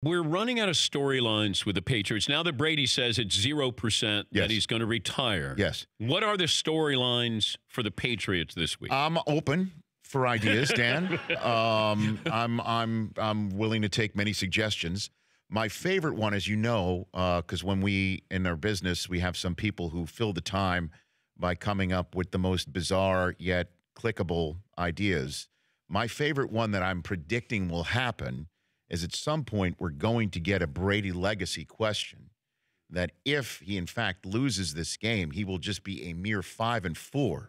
We're running out of storylines with the Patriots. Now that Brady says it's 0% that he's going to retire. Yes. What are the storylines for the Patriots this week? I'm open for ideas, Dan. I'm willing to take many suggestions. My favorite one, as you know, because when we, in our business, we have some people who fill the time by coming up with the most bizarre yet clickable ideas. My favorite one that I'm predicting will happen is at some point we're going to get a Brady legacy question that if he, in fact, loses this game, he will just be a mere 5-4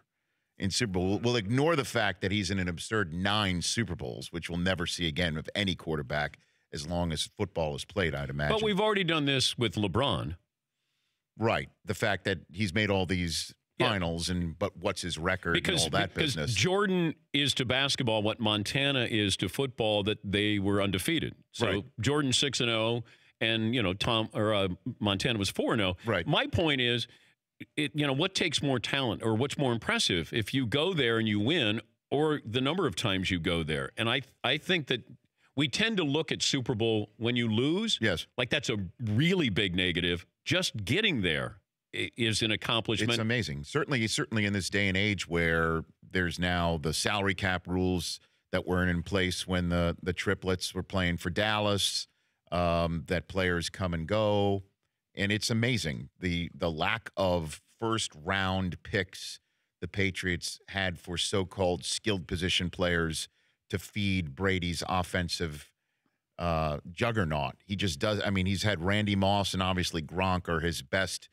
in Super Bowl. We'll ignore the fact that he's in an absurd 9 Super Bowls, which we'll never see again of any quarterback as long as football is played, I'd imagine. But we've already done this with LeBron. Right. The fact that he's made all these finals, but what's his record and all that business. Because Jordan is to basketball what Montana is to football, that they were undefeated. So Jordan 6-0, and Montana was 4-0. Right. My point is, what takes more talent, or what's more impressive, if you go there and you win, or the number of times you go there? And I think that we tend to look at Super Bowl when you lose. Yes. Like that's a really big negative. Just getting there is an accomplishment. It's amazing. Certainly in this day and age where there's now the salary cap rules that weren't in place when the triplets were playing for Dallas, that players come and go. And it's amazing. The lack of first-round picks the Patriots had for so-called skilled position players to feed Brady's offensive juggernaut. He just does. I mean, he's had Randy Moss and obviously Gronk are his best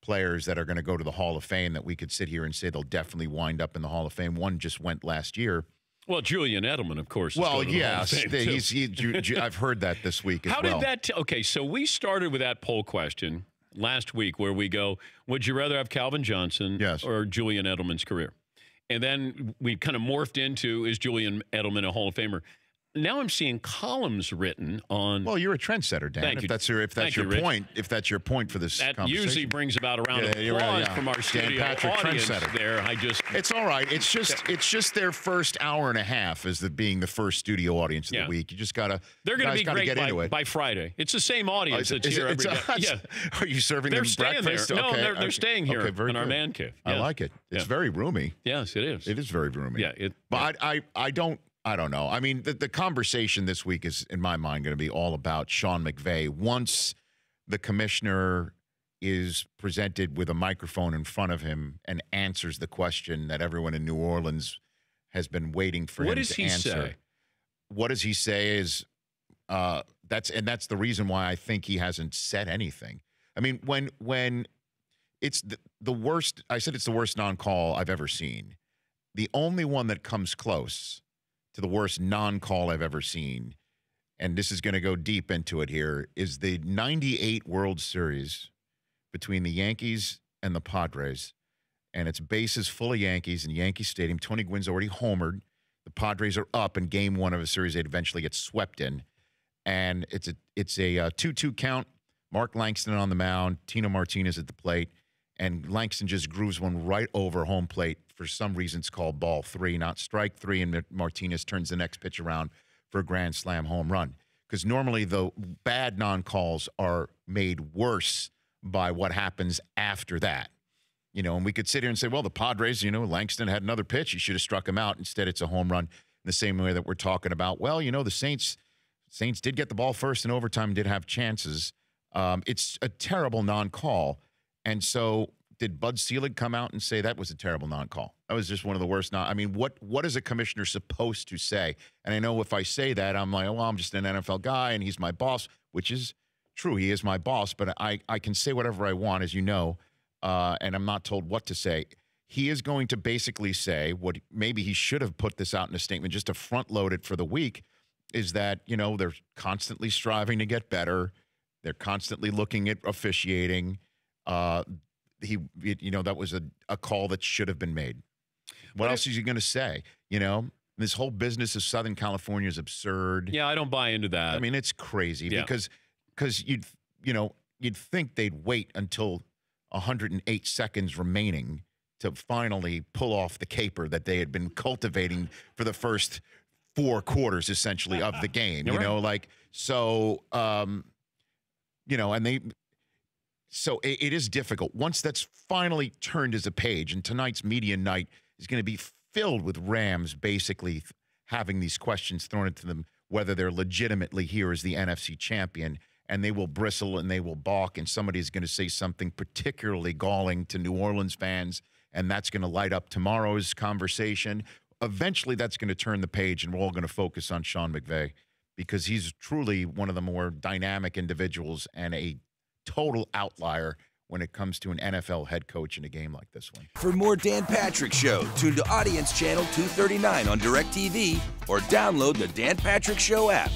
players that are going to go to the Hall of Fame that we could sit here and say they'll definitely wind up in the Hall of Fame. One just went last year. Well, Julian Edelman, of course. Well, yes, I've heard that this week as well. How did that? Okay, so we started with that poll question last week where we go, would you rather have Calvin Johnson or Julian Edelman's career? And then we kind of morphed into, is Julian Edelman a Hall of Famer? Now I'm seeing columns written on. Well, you're a trendsetter, Dan. Thank you. If that's your point for this that conversation. Usually brings about a round of applause from our studio audience. There, it's all right. It's just their first hour and a half as being the first studio audience of the week. You just gotta. They're going to be great by Friday. It's the same audience that's here every day. Yeah. Are you serving them breakfast? There. No, they're staying here in our man cave. I like it. It's very roomy. Yes, it is. It is very roomy. Yeah. But I don't know. I mean, the conversation this week is, in my mind, going to be all about Sean McVay. Once the commissioner is presented with a microphone in front of him and answers the question that everyone in New Orleans has been waiting for him to answer. What does he say? What does he say is that's the reason why I think he hasn't said anything. I mean, when it's the worst, I said it's the worst non-call I've ever seen. The only one that comes close to the worst non-call I've ever seen, and this is going to go deep into it here, is the 98 World Series between the Yankees and the Padres. And it's bases full of Yankees in Yankee Stadium. Tony Gwynn's already homered. The Padres are up in game one of a series they'd eventually get swept in. And it's a 2-2 count. Mark Langston on the mound, Tino Martinez at the plate, and Langston just grooves one right over home plate. For some reason, it's called ball 3, not strike 3, and Martinez turns the next pitch around for a grand slam home run. Because normally the bad non-calls are made worse by what happens after that. And we could sit here and say, well, the Padres, Langston had another pitch. He should have struck him out. Instead, it's a home run in the same way that we're talking about. Well, the Saints did get the ball first in overtime, did have chances. It's a terrible non-call. And so did Bud Selig come out and say that was a terrible non-call? That was just one of the worst. I mean, what is a commissioner supposed to say? And I know if I say that, I'm like, well, I'm just an NFL guy and he's my boss, which is true. He is my boss, but I can say whatever I want, as you know, and I'm not told what to say. He is going to basically say what maybe he should have put this out in a statement just to front load it for the week, is that, they're constantly striving to get better. They're constantly looking at officiating. That was a call that should have been made. What else is he going to say? This whole business of Southern California is absurd. Yeah, I don't buy into that. I mean, it's crazy because you'd think they'd wait until 108 seconds remaining to finally pull off the caper that they had been cultivating for the first 4 quarters essentially of the game. You know, like so. You know, and so it is difficult once that's finally turned as a page. And tonight's media night is going to be filled with Rams basically having these questions thrown into them, whether they're legitimately here as the NFC champion, and they will bristle and they will balk, and somebody's going to say something particularly galling to New Orleans fans, and that's going to light up tomorrow's conversation. Eventually, that's going to turn the page, and we're all going to focus on Sean McVay because he's truly one of the more dynamic individuals and a total outlier when it comes to an NFL head coach in a game like this one. For more Dan Patrick Show, tune to Audience Channel 239 on DirecTV or download the Dan Patrick Show app.